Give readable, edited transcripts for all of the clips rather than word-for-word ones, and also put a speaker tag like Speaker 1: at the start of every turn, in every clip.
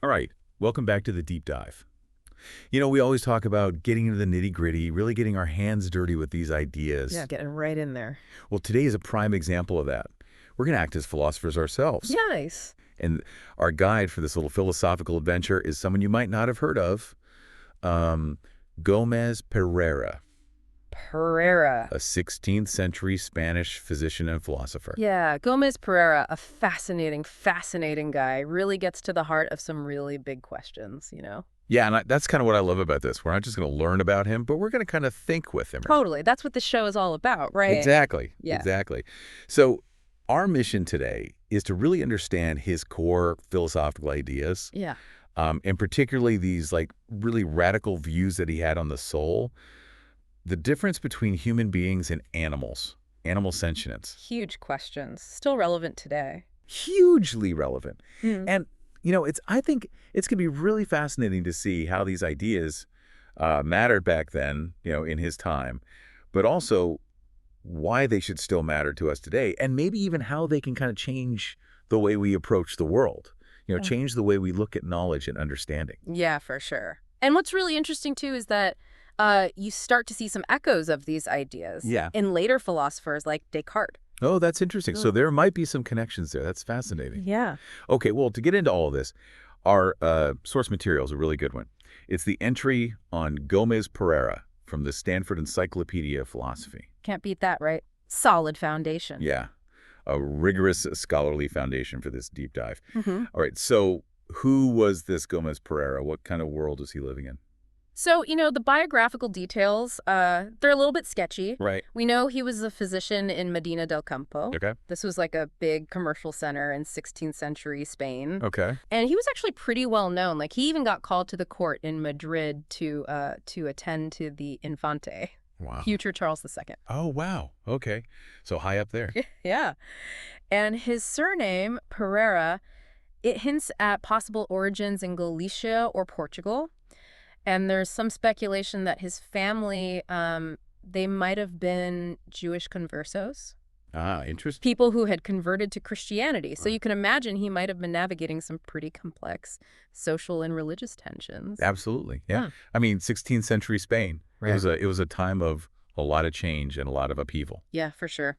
Speaker 1: All right, welcome back to the deep dive. We always talk about getting into the nitty-gritty, really getting our hands dirty with these
Speaker 2: Yeah,
Speaker 1: ideas.
Speaker 2: getting right in there.
Speaker 1: Well, today is a prime example of that. We're going to act as philosophers ourselves.
Speaker 2: Nice.
Speaker 1: And our guide for this little philosophical adventure is someone you might not have heard of, um, Gómez Pereira,
Speaker 2: Pereira.
Speaker 1: a 16th century Spanish physician and philosopher.
Speaker 2: Yeah, Gómez Pereira, a fascinating, fascinating guy. Really gets to the heart of some really big questions.
Speaker 1: Yeah, and that's kind of what I love about this. We're not just going to learn about him, but we're going to kind of think with him.
Speaker 2: Totally. That's what the show is all about, right?
Speaker 1: Exactly.
Speaker 2: Yeah.
Speaker 1: Exactly. So our mission today is to really understand his core philosophical ideas,
Speaker 2: Yeah.
Speaker 1: and particularly these really radical views that he had on the soul, the difference between human beings and animals, animal sentience.
Speaker 2: Huge questions. Still relevant today.
Speaker 1: Hugely relevant.
Speaker 2: Hmm.
Speaker 1: And, I think it's going to be really fascinating to see how these ideas mattered back then, in his time, but also why they should still matter to us today, and maybe even how they can kind of change the way we approach the world, change the way we look at knowledge and understanding.
Speaker 2: Yeah, for sure. And what's really interesting, too, is that you start to see some echoes of these ideas in later philosophers like Descartes.
Speaker 1: Oh, that's interesting. So there might be some connections there. That's fascinating.
Speaker 2: Yeah.
Speaker 1: Okay, well, to get into all of this, our source material is a really good one. It's the entry on Gómez Pereira from the Stanford Encyclopedia of Philosophy.
Speaker 2: Can't beat that, right? Solid foundation.
Speaker 1: Yeah, a rigorous scholarly foundation for this deep dive.
Speaker 2: Mm-hmm.
Speaker 1: All right, so who was this Gómez Pereira? What kind of world is he living in?
Speaker 2: So, the biographical details, they're a little bit sketchy.
Speaker 1: Right.
Speaker 2: We know he was a physician in Medina del Campo.
Speaker 1: Okay.
Speaker 2: This was like a big commercial center in 16th century Spain.
Speaker 1: Okay.
Speaker 2: And he was actually pretty well known. Like, he even got called to the court in Madrid to attend to the Infante,
Speaker 1: Wow.
Speaker 2: future Charles II.
Speaker 1: Oh, wow. Okay. So high up there.
Speaker 2: Yeah. And his surname, Pereira, it hints at possible origins in Galicia or Portugal. And there's some speculation that his family, they might have been Jewish conversos.
Speaker 1: Ah, interesting.
Speaker 2: People who had converted to Christianity. So you can imagine he might have been navigating some pretty complex social and religious tensions.
Speaker 1: Absolutely. Yeah. I mean, 16th century Spain.
Speaker 2: Right.
Speaker 1: It was a time of a lot of change and a lot of upheaval.
Speaker 2: Yeah, for sure.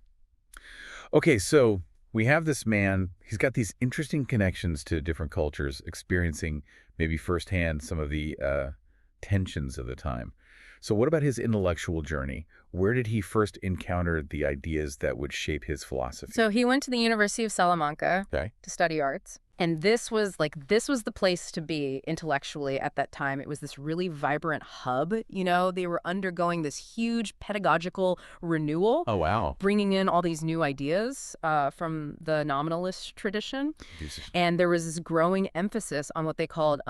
Speaker 1: Okay, so we have this man. He's got these interesting connections to different cultures, experiencing maybe firsthand some of the tensions of the time. So what about his intellectual journey? Where did he first encounter the ideas that would shape his philosophy?
Speaker 2: So he went to the University of Salamanca
Speaker 1: Okay.
Speaker 2: to study arts. And this was the place to be intellectually at that time. It was this really vibrant hub. They were undergoing this huge pedagogical renewal.
Speaker 1: Oh, wow.
Speaker 2: Bringing in all these new ideas from the nominalist tradition.
Speaker 1: Jesus.
Speaker 2: And there was this growing emphasis on what they called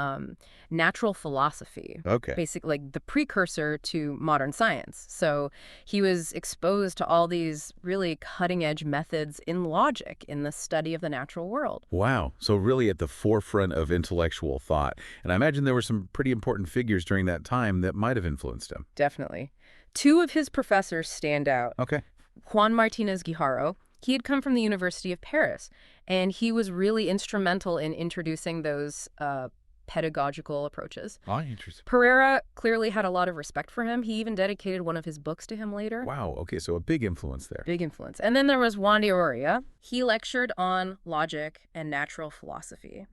Speaker 2: natural philosophy.
Speaker 1: Okay.
Speaker 2: Basically, like the precursor to modern science. So he was exposed to all these really cutting-edge methods in logic, in the study of the natural world.
Speaker 1: Wow. So really at the forefront of intellectual thought. And I imagine there were some pretty important figures during that time that might have influenced him.
Speaker 2: Definitely. Two of his professors stand out.
Speaker 1: Okay.
Speaker 2: Juan Martínez Guijarro. He had come from the University of Paris, and he was really instrumental in introducing those pedagogical approaches.
Speaker 1: Oh, interesting.
Speaker 2: Pereira clearly had a lot of respect for him. He even dedicated one of his books to him later.
Speaker 1: Wow. Okay, so a big influence there.
Speaker 2: Big influence. And then there was Juan de Oria. He lectured on logic and natural philosophy.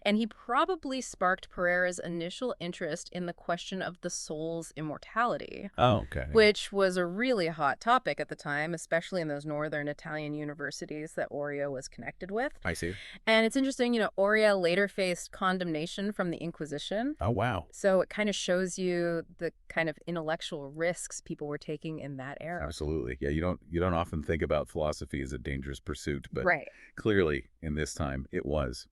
Speaker 2: And he probably sparked Pereira's initial interest in the question of the soul's immortality.
Speaker 1: Oh, okay.
Speaker 2: Which was a really hot topic at the time, especially in those northern Italian universities that Oria was connected with.
Speaker 1: I see.
Speaker 2: And it's interesting, Oria later faced condemnation from the Inquisition.
Speaker 1: Oh, wow.
Speaker 2: So it kind of shows you the kind of intellectual risks people were taking in that era.
Speaker 1: Absolutely. Yeah, you don't often think about philosophy as a dangerous pursuit, but
Speaker 2: Right.
Speaker 1: clearly in this time it was.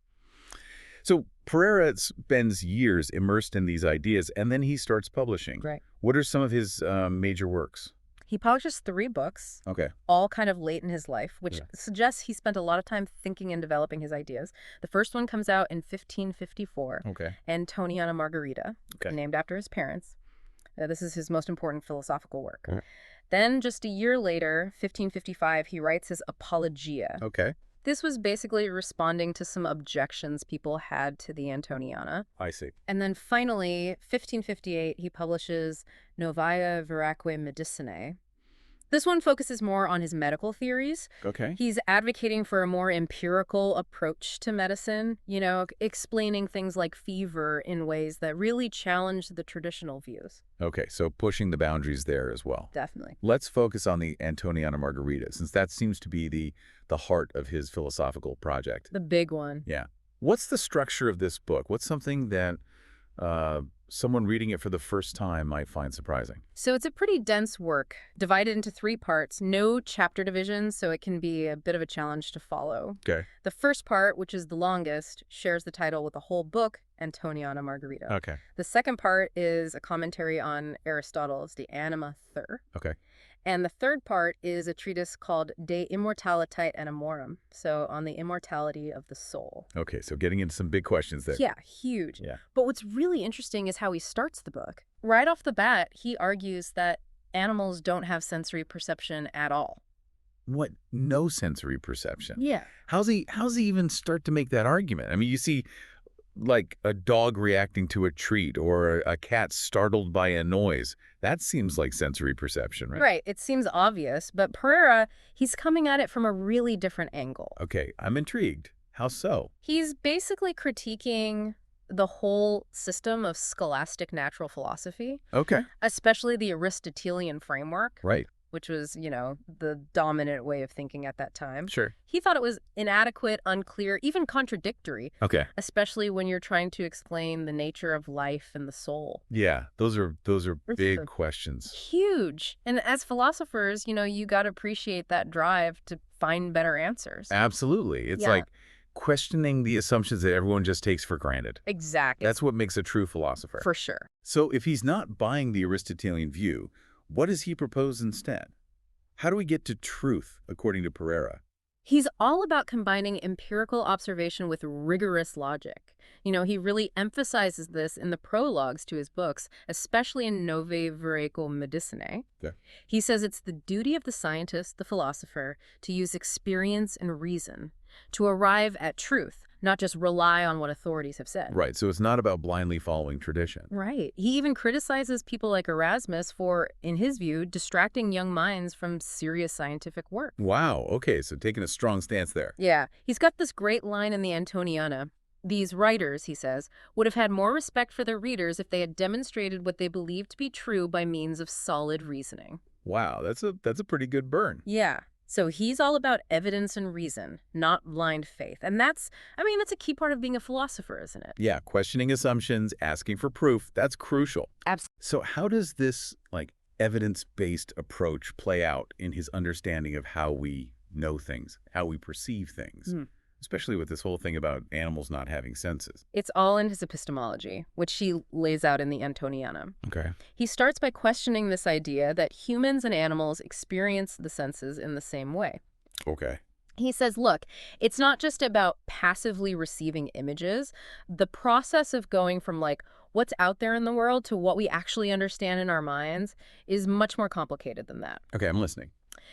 Speaker 1: So Pereira spends years immersed in these ideas, and then he starts publishing.
Speaker 2: Right.
Speaker 1: What are some of his major works?
Speaker 2: He publishes 3 books,
Speaker 1: Okay.
Speaker 2: all kind of late in his life, which suggests he spent a lot of time thinking and developing his ideas. The first one comes out in 1554,
Speaker 1: Okay.
Speaker 2: Antoniana Margarita, named after his parents. This is his most important philosophical work.
Speaker 1: Right.
Speaker 2: Then just a year later, 1555, he writes his Apologia.
Speaker 1: Okay.
Speaker 2: This was basically responding to some objections people had to the Antoniana.
Speaker 1: I see.
Speaker 2: And then finally, 1558, he publishes Novaya Veraque Medicinae. This one focuses more on his medical theories.
Speaker 1: Okay.
Speaker 2: He's advocating for a more empirical approach to medicine, explaining things like fever in ways that really challenge the traditional views.
Speaker 1: Okay, so pushing the boundaries there as well.
Speaker 2: Definitely.
Speaker 1: Let's focus on the Antoniana Margarita, since that seems to be the heart of his philosophical project.
Speaker 2: The big one.
Speaker 1: Yeah. What's the structure of this book? What's something that someone reading it for the first time might find surprising?
Speaker 2: So it's a pretty dense work, divided into 3 parts, no chapter divisions, so it can be a bit of a challenge to follow.
Speaker 1: Okay.
Speaker 2: The first part, which is the longest, shares the title with the whole book, Antoniana Margarita.
Speaker 1: Okay.
Speaker 2: The second part is a commentary on Aristotle's De Anima Thur.
Speaker 1: Okay.
Speaker 2: And the third part is a treatise called De Immortalitate Animorum, so on the immortality of the soul.
Speaker 1: Okay, so getting into some big questions there.
Speaker 2: Yeah, huge.
Speaker 1: Yeah.
Speaker 2: But what's really interesting is how he starts the book. Right off the bat, he argues that animals don't have sensory perception at all.
Speaker 1: What? No sensory perception?
Speaker 2: Yeah.
Speaker 1: How's he even start to make that argument? I mean, you see like a dog reacting to a treat or a cat startled by a noise. That seems like sensory perception, right?
Speaker 2: Right. It seems obvious, but Pereira, he's coming at it from a really different angle.
Speaker 1: Okay, I'm intrigued. How so?
Speaker 2: He's basically critiquing the whole system of scholastic natural philosophy,
Speaker 1: Okay.
Speaker 2: especially the Aristotelian framework,
Speaker 1: Right.
Speaker 2: which was, the dominant way of thinking at that time.
Speaker 1: Sure.
Speaker 2: He thought it was inadequate, unclear, even contradictory,
Speaker 1: Okay.
Speaker 2: especially when you're trying to explain the nature of life and the soul.
Speaker 1: Yeah, those are big
Speaker 2: a-
Speaker 1: questions.
Speaker 2: Huge. And as philosophers, you got to appreciate that drive to find better answers.
Speaker 1: Absolutely. It's
Speaker 2: Yeah.
Speaker 1: like questioning the assumptions that everyone just takes for granted.
Speaker 2: Exactly.
Speaker 1: That's what makes a true philosopher.
Speaker 2: For sure.
Speaker 1: So if he's not buying the Aristotelian view, what does he propose instead? How do we get to truth, according to Pereira?
Speaker 2: He's all about combining empirical observation with rigorous logic. He really emphasizes this in the prologues to his books, especially in Novae Veraco Medicinae.
Speaker 1: Okay.
Speaker 2: He says it's the duty of the scientist, the philosopher, to use experience and reason to arrive at truth, not just rely on what authorities have said.
Speaker 1: Right, so it's not about blindly following tradition.
Speaker 2: Right. He even criticizes people like Erasmus for, in his view, distracting young minds from serious scientific work.
Speaker 1: Wow, okay, so taking a strong stance there.
Speaker 2: Yeah. He's got this great line in the Antoniana. These writers, he says, would have had more respect for their readers if they had demonstrated what they believed to be true by means of solid reasoning.
Speaker 1: Wow, that's a pretty good burn.
Speaker 2: Yeah. So he's all about evidence and reason, not blind faith. And that's a key part of being a philosopher, isn't it?
Speaker 1: Yeah, questioning assumptions, asking for proof, that's crucial.
Speaker 2: Absolutely.
Speaker 1: So how does this, evidence-based approach play out in his understanding of how we know things, how we perceive things? Especially with this whole thing about animals not having senses.
Speaker 2: It's all in his epistemology, which he lays out in the Antoniana.
Speaker 1: Okay.
Speaker 2: He starts by questioning this idea that humans and animals experience the senses in the same way.
Speaker 1: Okay.
Speaker 2: He says, look, it's not just about passively receiving images. The process of going from what's out there in the world to what we actually understand in our minds is much more complicated than that.
Speaker 1: Okay, I'm listening.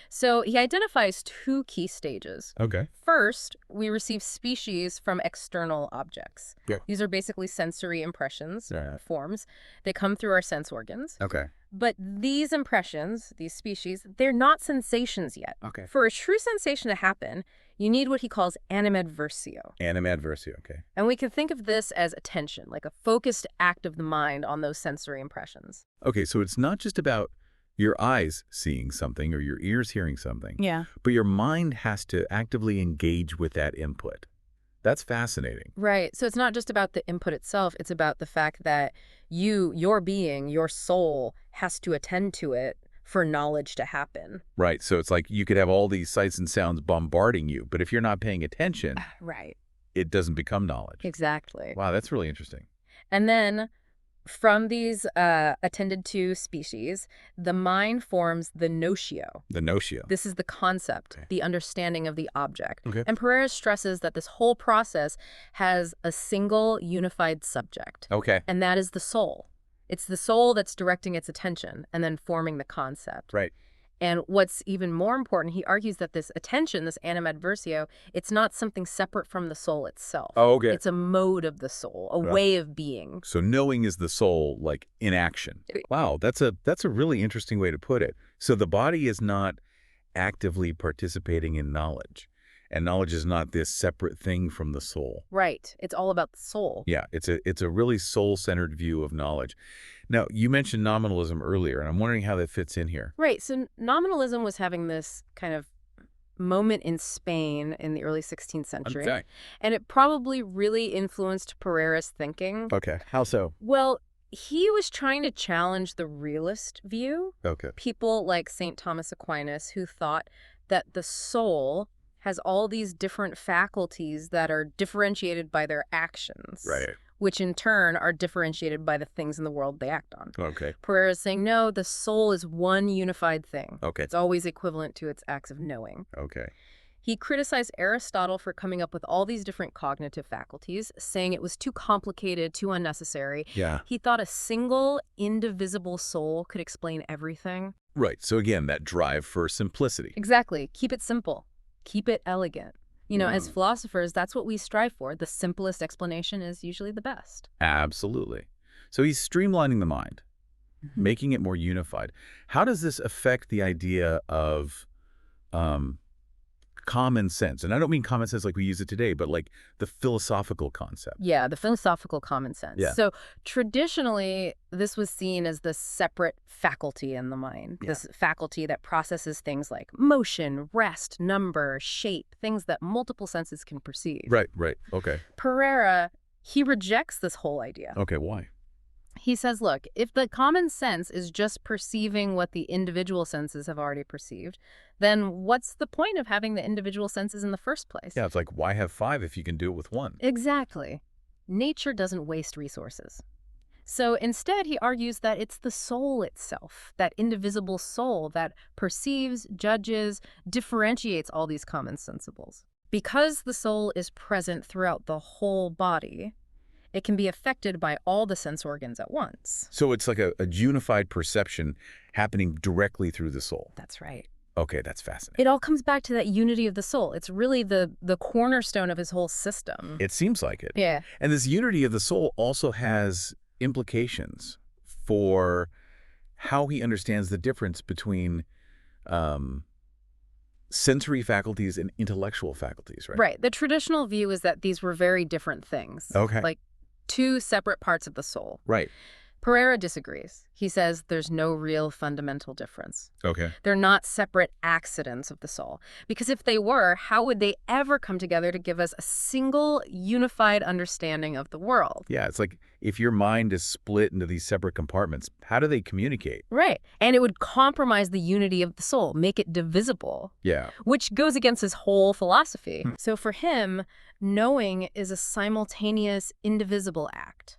Speaker 2: So he identifies 2 key stages.
Speaker 1: Okay.
Speaker 2: First, we receive species from external objects.
Speaker 1: Yeah.
Speaker 2: These are basically sensory impressions,
Speaker 1: Right.
Speaker 2: forms, that come through our sense organs.
Speaker 1: Okay.
Speaker 2: But these impressions, these species, they're not sensations yet.
Speaker 1: Okay.
Speaker 2: For a true sensation to happen, you need what he calls animadversio.
Speaker 1: Animadversio, okay.
Speaker 2: And we can think of this as attention, like a focused act of the mind on those sensory impressions.
Speaker 1: Okay, so it's not just about your eyes seeing something or your ears hearing something,
Speaker 2: Yeah.
Speaker 1: but your mind has to actively engage with that input. That's fascinating.
Speaker 2: Right. So it's not just about the input itself. It's about the fact that your being, your soul, has to attend to it for knowledge to happen.
Speaker 1: Right, so it's like you could have all these sights and sounds bombarding you, but if you're not paying attention,
Speaker 2: Right.
Speaker 1: it doesn't become knowledge.
Speaker 2: Exactly.
Speaker 1: Wow, that's really interesting.
Speaker 2: And then from these attended to species, the mind forms the notio.
Speaker 1: The notio.
Speaker 2: This is the concept,
Speaker 1: Okay.
Speaker 2: the understanding of the object.
Speaker 1: Okay.
Speaker 2: And Pereira stresses that this whole process has a single unified subject,
Speaker 1: Okay.
Speaker 2: and that is the soul. It's the soul that's directing its attention and then forming the concept.
Speaker 1: Right.
Speaker 2: And what's even more important, he argues that this attention, this animadversio, it's not something separate from the soul itself.
Speaker 1: Oh, okay.
Speaker 2: It's a mode of the soul, a way of being.
Speaker 1: So knowing is the soul, like in action. Wow, that's a really interesting way to put it. So the body is not actively participating in knowledge, and knowledge is not this separate thing from the soul.
Speaker 2: Right. It's all about the soul.
Speaker 1: Yeah, it's a really soul-centered view of knowledge. Now, you mentioned nominalism earlier, and I'm wondering how that fits in here.
Speaker 2: Right. So nominalism was having this kind of moment in Spain in the early 16th century.
Speaker 1: Okay.
Speaker 2: And it probably really influenced Pereira's thinking.
Speaker 1: Okay. How so?
Speaker 2: Well, he was trying to challenge the realist view.
Speaker 1: Okay.
Speaker 2: People like St. Thomas Aquinas who thought that the soul has all these different faculties that are differentiated by their actions.
Speaker 1: Right.
Speaker 2: Which in turn are differentiated by the things in the world they act on.
Speaker 1: Okay.
Speaker 2: Pereira is saying, no, the soul is one unified thing.
Speaker 1: Okay.
Speaker 2: It's always equivalent to its acts of knowing.
Speaker 1: Okay.
Speaker 2: He criticized Aristotle for coming up with all these different cognitive faculties, saying it was too complicated, too unnecessary.
Speaker 1: Yeah.
Speaker 2: He thought a single, indivisible soul could explain everything.
Speaker 1: Right. So again, that drive for simplicity.
Speaker 2: Exactly. Keep it simple. Keep it elegant. You know, as philosophers, that's what we strive for. The simplest explanation is usually the best.
Speaker 1: Absolutely. So he's streamlining the mind, making it more unified. How does this affect the idea of common sense? And I don't mean common sense like we use it today, but like the philosophical concept.
Speaker 2: Yeah, the philosophical common sense.
Speaker 1: Yeah.
Speaker 2: So traditionally, this was seen as the separate faculty in the mind, this faculty that processes things like motion, rest, number, shape, things that multiple senses can perceive.
Speaker 1: Right, right. Okay.
Speaker 2: Pereira, he rejects this whole idea.
Speaker 1: Okay, why?
Speaker 2: He says, look, if the common sense is just perceiving what the individual senses have already perceived, then what's the point of having the individual senses in the first place?
Speaker 1: Yeah, it's like, why have 5 if you can do it with 1?
Speaker 2: Exactly. Nature doesn't waste resources. So instead, he argues that it's the soul itself, that indivisible soul that perceives, judges, differentiates all these common sensibles. Because the soul is present throughout the whole body, it can be affected by all the sense organs at once.
Speaker 1: So it's like a unified perception happening directly through the soul.
Speaker 2: That's right.
Speaker 1: Okay, that's fascinating.
Speaker 2: It all comes back to that unity of the soul. It's really the cornerstone of his whole system.
Speaker 1: It seems like it.
Speaker 2: Yeah.
Speaker 1: And this unity of the soul also has implications for how he understands the difference between sensory faculties and intellectual faculties, right?
Speaker 2: Right. The traditional view is that these were very different things.
Speaker 1: Okay.
Speaker 2: Like two separate parts of the soul.
Speaker 1: Right.
Speaker 2: Pereira disagrees. He says there's no real fundamental difference.
Speaker 1: Okay.
Speaker 2: They're not separate accidents of the soul. Because if they were, how would they ever come together to give us a single unified understanding of the world?
Speaker 1: Yeah, it's like if your mind is split into these separate compartments, how do they communicate?
Speaker 2: Right. And it would compromise the unity of the soul, make it divisible.
Speaker 1: Yeah.
Speaker 2: Which goes against his whole philosophy. So for him, knowing is a simultaneous, indivisible act.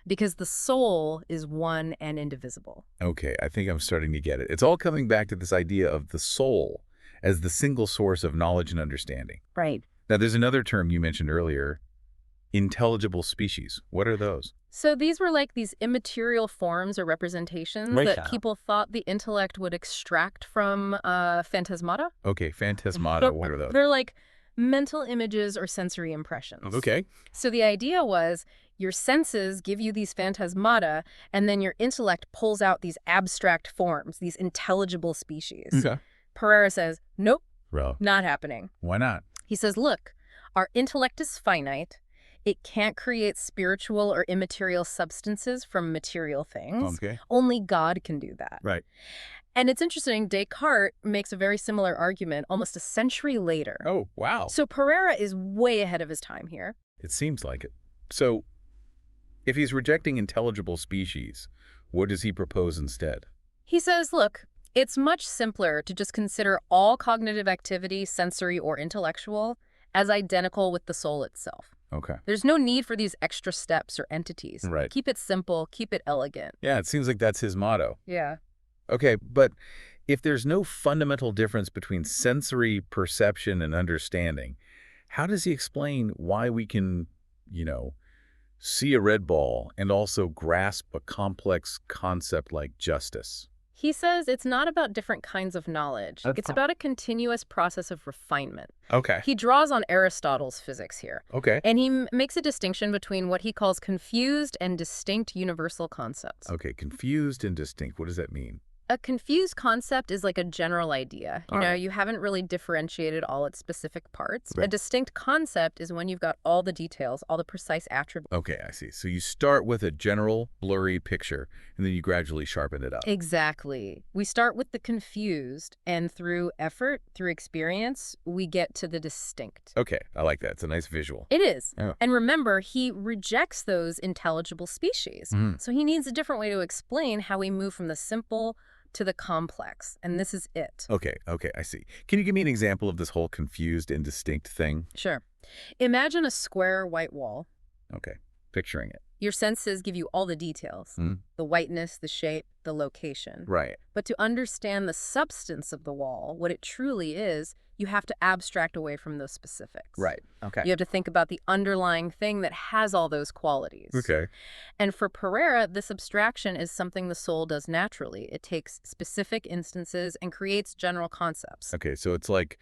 Speaker 2: Because the soul is one and indivisible.
Speaker 1: Okay, I think I'm starting to get it. It's all coming back to this idea of the soul as the single source of knowledge and understanding.
Speaker 2: Right.
Speaker 1: Now, there's another term you mentioned earlier, intelligible species. What are those?
Speaker 2: So these were like these immaterial forms or representations that people thought the intellect would extract from phantasmata.
Speaker 1: Okay, phantasmata, what are those?
Speaker 2: They're like mental images or sensory impressions.
Speaker 1: Okay.
Speaker 2: So the idea was your senses give you these phantasmata, and then your intellect pulls out these abstract forms, these intelligible species.
Speaker 1: Okay.
Speaker 2: Pereira says, nope,
Speaker 1: Well,
Speaker 2: not happening.
Speaker 1: why not?
Speaker 2: He says, look, our intellect is finite. It can't create spiritual or immaterial substances from material things.
Speaker 1: Okay.
Speaker 2: Only God can do that.
Speaker 1: Right.
Speaker 2: And it's interesting, Descartes makes a very similar argument almost a century later.
Speaker 1: Oh, wow.
Speaker 2: So Pereira is way ahead of his time here.
Speaker 1: It seems like it. So, if he's rejecting intelligible species, what does he propose instead?
Speaker 2: He says, look, it's much simpler to just consider all cognitive activity, sensory or intellectual, as identical with the soul itself.
Speaker 1: Okay.
Speaker 2: There's no need for these extra steps or entities.
Speaker 1: Right.
Speaker 2: Keep it simple, keep it elegant.
Speaker 1: Yeah, it seems like that's his motto.
Speaker 2: Yeah.
Speaker 1: Okay, but if there's no fundamental difference between sensory perception and understanding, how does he explain why we can, see a red ball and also grasp a complex concept like justice?
Speaker 2: He says it's not about different kinds of knowledge.
Speaker 1: That's
Speaker 2: It's about a continuous process of refinement.
Speaker 1: Okay.
Speaker 2: He draws on Aristotle's physics here,
Speaker 1: Okay.
Speaker 2: and he makes a distinction between what he calls confused and distinct universal concepts.
Speaker 1: Okay. Confused and distinct. What does that mean?
Speaker 2: A confused concept is like a general idea.
Speaker 1: All right.
Speaker 2: You haven't really differentiated all its specific parts. A
Speaker 1: Right.
Speaker 2: distinct concept is when you've got all the details, all the precise attributes.
Speaker 1: Okay, I see. So you start with a general, blurry picture, and then you gradually sharpen it up.
Speaker 2: Exactly. We start with the confused, and through effort, through experience, we get to the distinct.
Speaker 1: Okay, I like that. It's a nice visual.
Speaker 2: It is.
Speaker 1: Yeah.
Speaker 2: And remember, he rejects those intelligible species.
Speaker 1: Mhm.
Speaker 2: So he needs a different way to explain how we move from the simple to the complex. And this is it.
Speaker 1: Okay, I see. Can you give me an example of this whole confused and distinct thing?
Speaker 2: Sure. Imagine a square white wall.
Speaker 1: Okay, picturing it.
Speaker 2: Your senses give you all the details,
Speaker 1: Mhm.
Speaker 2: the whiteness, the shape, the location.
Speaker 1: Right.
Speaker 2: But to understand the substance of the wall, what it truly is, you have to abstract away from those specifics.
Speaker 1: Okay.
Speaker 2: You have to think about the underlying thing that has all those qualities.
Speaker 1: Okay.
Speaker 2: And for Pereira, this abstraction is something the soul does naturally. It takes specific instances and creates general concepts.
Speaker 1: Okay, so it's like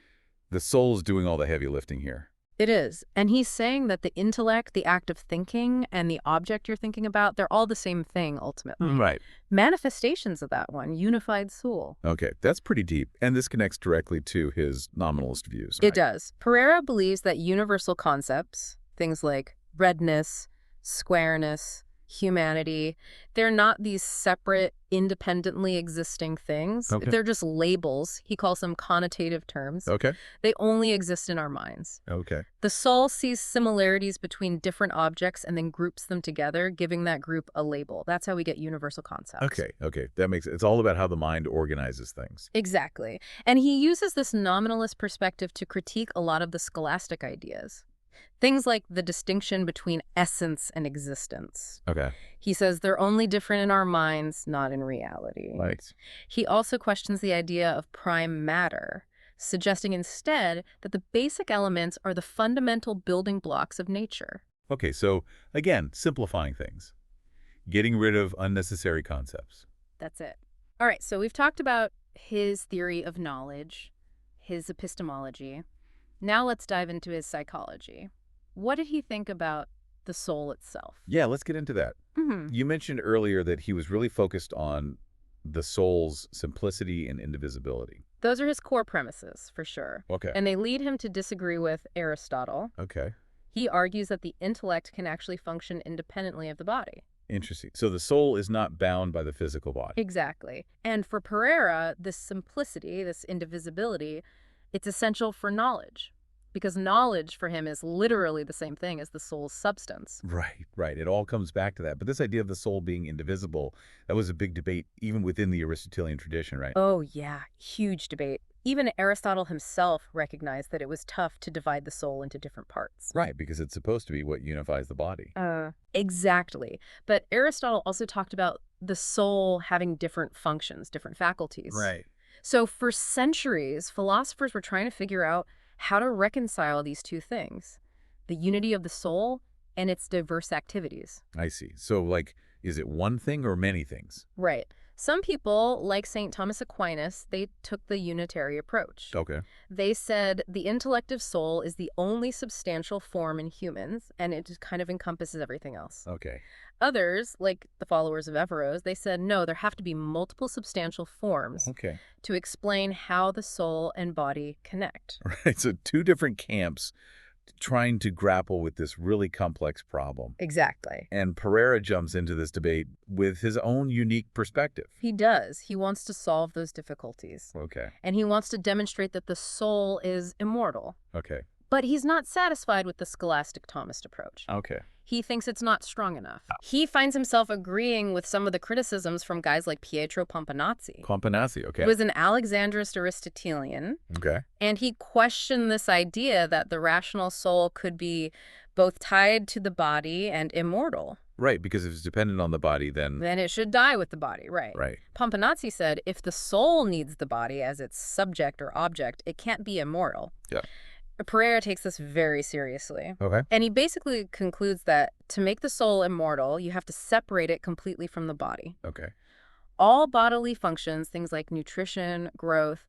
Speaker 1: the soul's doing all the heavy lifting here.
Speaker 2: It is. And he's saying that the intellect, the act of thinking, and the object you're thinking about, they're all the same thing, ultimately.
Speaker 1: Right.
Speaker 2: Manifestations of that one, unified soul.
Speaker 1: Okay, that's pretty deep. And this connects directly to his nominalist views.
Speaker 2: It
Speaker 1: Right?
Speaker 2: does. Pereira believes that universal concepts, things like redness, squareness, humanity, they're not these separate, independently existing things.
Speaker 1: Okay.
Speaker 2: They're just labels. He calls them connotative terms.
Speaker 1: Okay.
Speaker 2: They only exist in our minds.
Speaker 1: Okay.
Speaker 2: The soul sees similarities between different objects and then groups them together, giving that group a label. That's how we get universal concepts.
Speaker 1: Okay. That makes it's all about how the mind organizes things.
Speaker 2: Exactly. And he uses this nominalist perspective to critique a lot of the scholastic ideas. Things like the distinction between essence and existence.
Speaker 1: Okay.
Speaker 2: He says they're only different in our minds, not in reality.
Speaker 1: Right.
Speaker 2: He also questions the idea of prime matter, suggesting instead that the basic elements are the fundamental building blocks of nature.
Speaker 1: Okay, so again, simplifying things. Getting rid of unnecessary concepts.
Speaker 2: That's it. All right, so we've talked about his theory of knowledge, his epistemology. Now let's dive into his psychology. What did he think about the soul itself?
Speaker 1: Yeah, let's get into that. You mentioned earlier that he was really focused on the soul's simplicity and indivisibility.
Speaker 2: Those are his core premises, for sure.
Speaker 1: Okay.
Speaker 2: And they lead him to disagree with Aristotle.
Speaker 1: Okay.
Speaker 2: He argues that the intellect can actually function independently of the body.
Speaker 1: Interesting. So the soul is not bound by the physical body.
Speaker 2: Exactly. And for Pereira, this simplicity, this indivisibility, it's essential for knowledge. Because knowledge for him is literally the same thing as the soul's substance.
Speaker 1: Right. It all comes back to that. But this idea of the soul being indivisible, that was a big debate even within the Aristotelian tradition, right?
Speaker 2: Oh, yeah. Huge debate. Even Aristotle himself recognized that it was tough to divide the soul into different parts.
Speaker 1: Right, because it's supposed to be what unifies the body.
Speaker 2: Exactly. But Aristotle also talked about the soul having different functions, different faculties.
Speaker 1: Right.
Speaker 2: So for centuries, philosophers were trying to figure out how to reconcile these two things, the unity of the soul and its diverse activities.
Speaker 1: I see. So, like, is it one thing or many things?
Speaker 2: Right. Some people, like St. Thomas Aquinas, they took the unitary approach.
Speaker 1: Okay.
Speaker 2: They said the intellective soul is the only substantial form in humans, and it just kind of encompasses everything else.
Speaker 1: Okay.
Speaker 2: Others, like the followers of Averroes, they said, no, there have to be multiple substantial forms
Speaker 1: Okay.
Speaker 2: to explain how the soul and body connect.
Speaker 1: Right. So two different camps trying to grapple with this really complex problem.
Speaker 2: Exactly.
Speaker 1: And Pereira jumps into this debate with his own unique perspective.
Speaker 2: He does. He wants to solve those difficulties.
Speaker 1: Okay.
Speaker 2: And he wants to demonstrate that the soul is immortal.
Speaker 1: Okay.
Speaker 2: But he's not satisfied with the scholastic Thomist approach.
Speaker 1: Okay.
Speaker 2: He thinks it's not strong enough. He finds himself agreeing with some of the criticisms from guys like Pietro Pomponazzi.
Speaker 1: Pomponazzi. Okay.
Speaker 2: He was an Alexandrist Aristotelian,
Speaker 1: Okay.
Speaker 2: and he questioned this idea that the rational soul could be both tied to the body and immortal.
Speaker 1: Right, because if it's dependent on the body, then...
Speaker 2: Then it should die with the body, right?
Speaker 1: Right.
Speaker 2: Pomponazzi said if the soul needs the body as its subject or object, it can't be immortal.
Speaker 1: Yeah.
Speaker 2: Pereira takes this very seriously.
Speaker 1: Okay.
Speaker 2: And he basically concludes that to make the soul immortal, you have to separate it completely from the body.
Speaker 1: Okay.
Speaker 2: all bodily functions, things like nutrition, growth,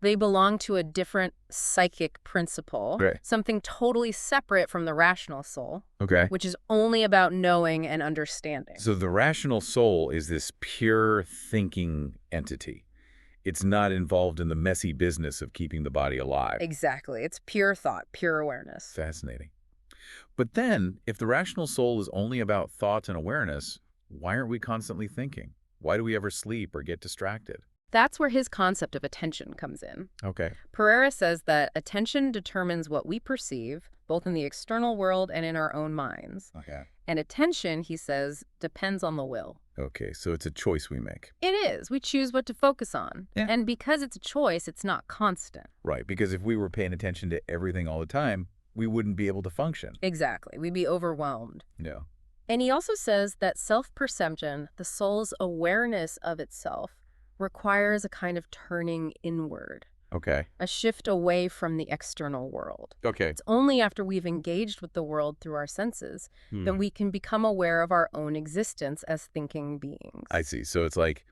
Speaker 2: they belong to a different psychic principle,
Speaker 1: Right.
Speaker 2: something totally separate from the rational soul,
Speaker 1: Okay.
Speaker 2: which is only about knowing and understanding.
Speaker 1: So the rational soul is this pure thinking entity. It's not involved in the messy business of keeping the body alive.
Speaker 2: Exactly. It's pure thought, pure awareness.
Speaker 1: Fascinating. But then, if the rational soul is only about thoughts and awareness, why aren't we constantly thinking? Why do we ever sleep or get distracted?
Speaker 2: That's where his concept of attention comes in.
Speaker 1: Okay.
Speaker 2: Pereira says that attention determines what we perceive, both in the external world and in our own minds.
Speaker 1: Okay.
Speaker 2: And attention, he says, depends on the will.
Speaker 1: Okay, so it's a choice we make.
Speaker 2: It is. We choose what to focus on.
Speaker 1: Yeah.
Speaker 2: And because it's a choice, it's not constant.
Speaker 1: Right, because if we were paying attention to everything all the time, we wouldn't be able to function.
Speaker 2: Exactly. We'd be overwhelmed.
Speaker 1: No.
Speaker 2: And he also says that self-perception, the soul's awareness of itself, requires a kind of turning inward,
Speaker 1: Okay.
Speaker 2: a shift away from the external world.
Speaker 1: Okay.
Speaker 2: It's only after we've engaged with the world through our senses that we can become aware of our own existence as thinking beings.
Speaker 1: I see. So it's like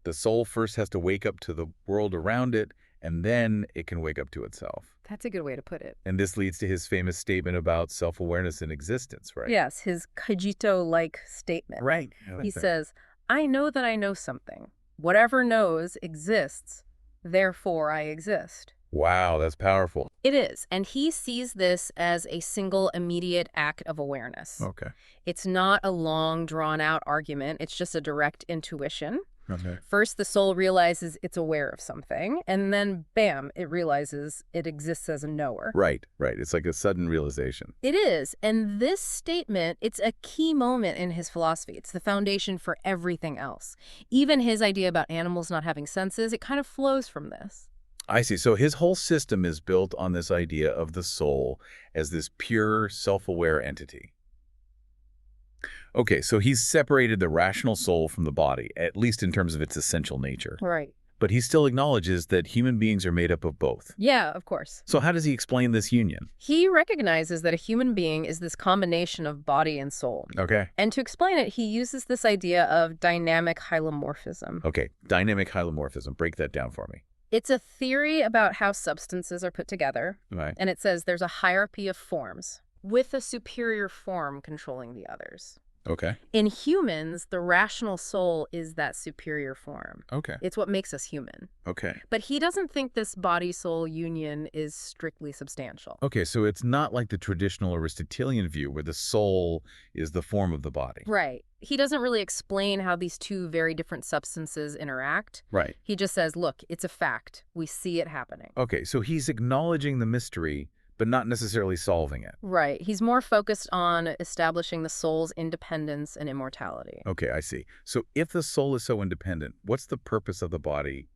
Speaker 1: the soul first has to wake up to the world around it, and then it can wake up to itself.
Speaker 2: That's a good way to put it.
Speaker 1: And this leads to his famous statement about self-awareness and existence, right?
Speaker 2: Yes, his cogito-like statement.
Speaker 1: Right.
Speaker 2: He says, I know that I know something. Whatever knows exists, therefore I exist.
Speaker 1: Wow, that's powerful.
Speaker 2: It is, and he sees this as a single immediate act of awareness.
Speaker 1: Okay.
Speaker 2: It's not a long, drawn-out argument. It's just a direct intuition.
Speaker 1: Okay.
Speaker 2: First, the soul realizes it's aware of something, and then, bam, it realizes it exists as a knower.
Speaker 1: Right, right. It's like a sudden realization.
Speaker 2: It is, and this statement, it's a key moment in his philosophy. It's the foundation for everything else. Even his idea about animals not having senses, it kind of flows from this.
Speaker 1: I see. So his whole system is built on this idea of the soul as this pure, self-aware entity. Okay, so he's separated the rational soul from the body, at least in terms of its essential nature.
Speaker 2: Right.
Speaker 1: But he still acknowledges that human beings are made up of both.
Speaker 2: Yeah, of course.
Speaker 1: So how does he explain this union?
Speaker 2: He recognizes that a human being is this combination of body and soul.
Speaker 1: Okay.
Speaker 2: And to explain it, he uses this idea of dynamic hylomorphism.
Speaker 1: Okay, dynamic hylomorphism. Break that down for me.
Speaker 2: It's a theory about how substances are put together,
Speaker 1: Right.
Speaker 2: and it says there's a hierarchy of forms, with a superior form controlling the others.
Speaker 1: Okay.
Speaker 2: In humans, the rational soul is that superior form.
Speaker 1: Okay.
Speaker 2: It's what makes us human.
Speaker 1: Okay.
Speaker 2: But he doesn't think this body-soul union is strictly substantial.
Speaker 1: Okay, so it's not like the traditional Aristotelian view where the soul is the form of the body.
Speaker 2: Right. He doesn't really explain how these two very different substances interact.
Speaker 1: Right.
Speaker 2: He just says, look, it's a fact. We see it happening.
Speaker 1: Okay, so he's acknowledging the mystery, but not necessarily solving it.
Speaker 2: Right. He's more focused on establishing the soul's independence and immortality.
Speaker 1: Okay, I see. So if the soul is so independent, what's the purpose of the body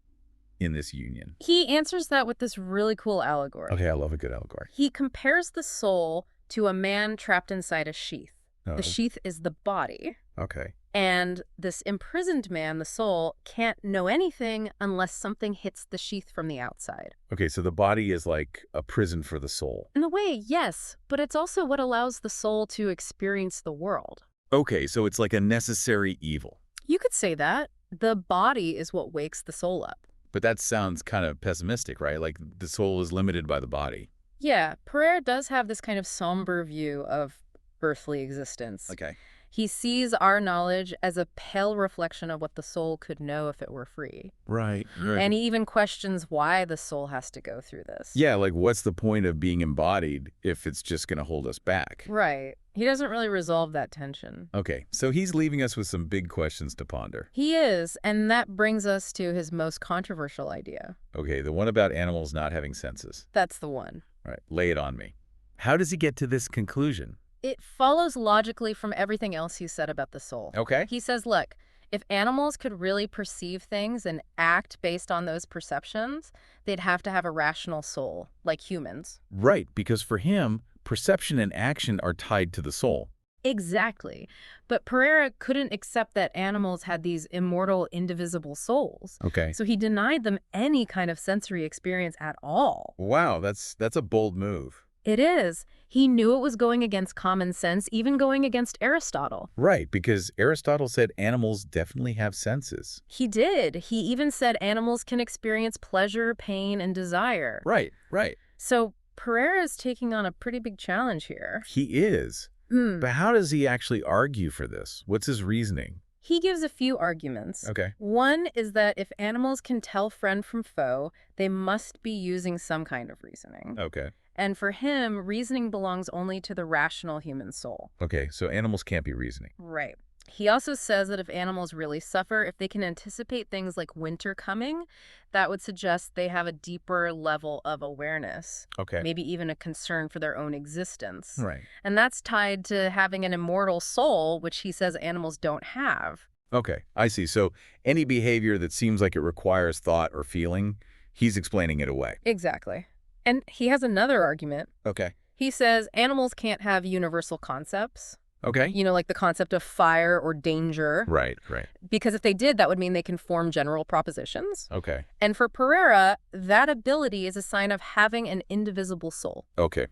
Speaker 1: in this union?
Speaker 2: He answers that with this really cool allegory.
Speaker 1: Okay, I love a good allegory.
Speaker 2: He compares the soul to a man trapped inside a sheath.
Speaker 1: Oh,
Speaker 2: The sheath is the body.
Speaker 1: okay.
Speaker 2: And this imprisoned man, the soul, can't know anything unless something hits the sheath from the outside.
Speaker 1: Okay, so the body is like a prison for the soul.
Speaker 2: In a way, yes, but it's also what allows the soul to experience the world.
Speaker 1: Okay, so it's like a necessary evil.
Speaker 2: You could say that. The body is what wakes the soul up.
Speaker 1: But that sounds kind of pessimistic, right? Like the soul is limited by the body.
Speaker 2: Yeah, Pereira does have this kind of somber view of earthly existence.
Speaker 1: Okay.
Speaker 2: He sees our knowledge as a pale reflection of what the soul could know if it were free.
Speaker 1: Right, right.
Speaker 2: And he even questions why the soul has to go through this.
Speaker 1: Yeah, like what's the point of being embodied if it's just going to hold us back?
Speaker 2: Right. He doesn't really resolve that tension.
Speaker 1: Okay, so he's leaving us with some big questions to ponder.
Speaker 2: He is, and that brings us to his most controversial idea.
Speaker 1: Okay, the one about animals not having senses.
Speaker 2: That's the one.
Speaker 1: All right, lay it on me. How does he get to this conclusion?
Speaker 2: It follows logically from everything else he said about the soul.
Speaker 1: Okay.
Speaker 2: He says, look, if animals could really perceive things and act based on those perceptions, they'd have to have a rational soul, like humans.
Speaker 1: Right, because for him, perception and action are tied to the soul.
Speaker 2: Exactly. But Pereira couldn't accept that animals had these immortal, indivisible souls.
Speaker 1: Okay.
Speaker 2: So he denied them any kind of sensory experience at all.
Speaker 1: Wow, that's a bold move.
Speaker 2: It is. He knew it was going against common sense, even going against Aristotle.
Speaker 1: Right, because Aristotle said animals definitely have senses.
Speaker 2: He did. He even said animals can experience pleasure, pain, and desire.
Speaker 1: Right, right.
Speaker 2: So Pereira is taking on a pretty big challenge here.
Speaker 1: He is.
Speaker 2: Hmm.
Speaker 1: But how does he actually argue for this? What's his reasoning?
Speaker 2: He gives a few arguments.
Speaker 1: Okay.
Speaker 2: One is that if animals can tell friend from foe, they must be using some kind of reasoning.
Speaker 1: Okay.
Speaker 2: And for him, reasoning belongs only to the rational human soul.
Speaker 1: Okay, so animals can't be reasoning.
Speaker 2: Right. He also says that if animals really suffer, if they can anticipate things like winter coming, that would suggest they have a deeper level of awareness,
Speaker 1: Okay.
Speaker 2: maybe even a concern for their own existence.
Speaker 1: Right.
Speaker 2: And that's tied to having an immortal soul, which he says animals don't have.
Speaker 1: Okay, I see. So any behavior that seems like it requires thought or feeling, he's explaining it away.
Speaker 2: Exactly. And he has another argument.
Speaker 1: Okay.
Speaker 2: He says animals can't have universal concepts,
Speaker 1: Okay.
Speaker 2: like the concept of fire or danger,
Speaker 1: Right, right.
Speaker 2: because if they did, that would mean they can form general propositions.
Speaker 1: Okay.
Speaker 2: And for Pereira, that ability is a sign of having an indivisible soul.
Speaker 1: Okay.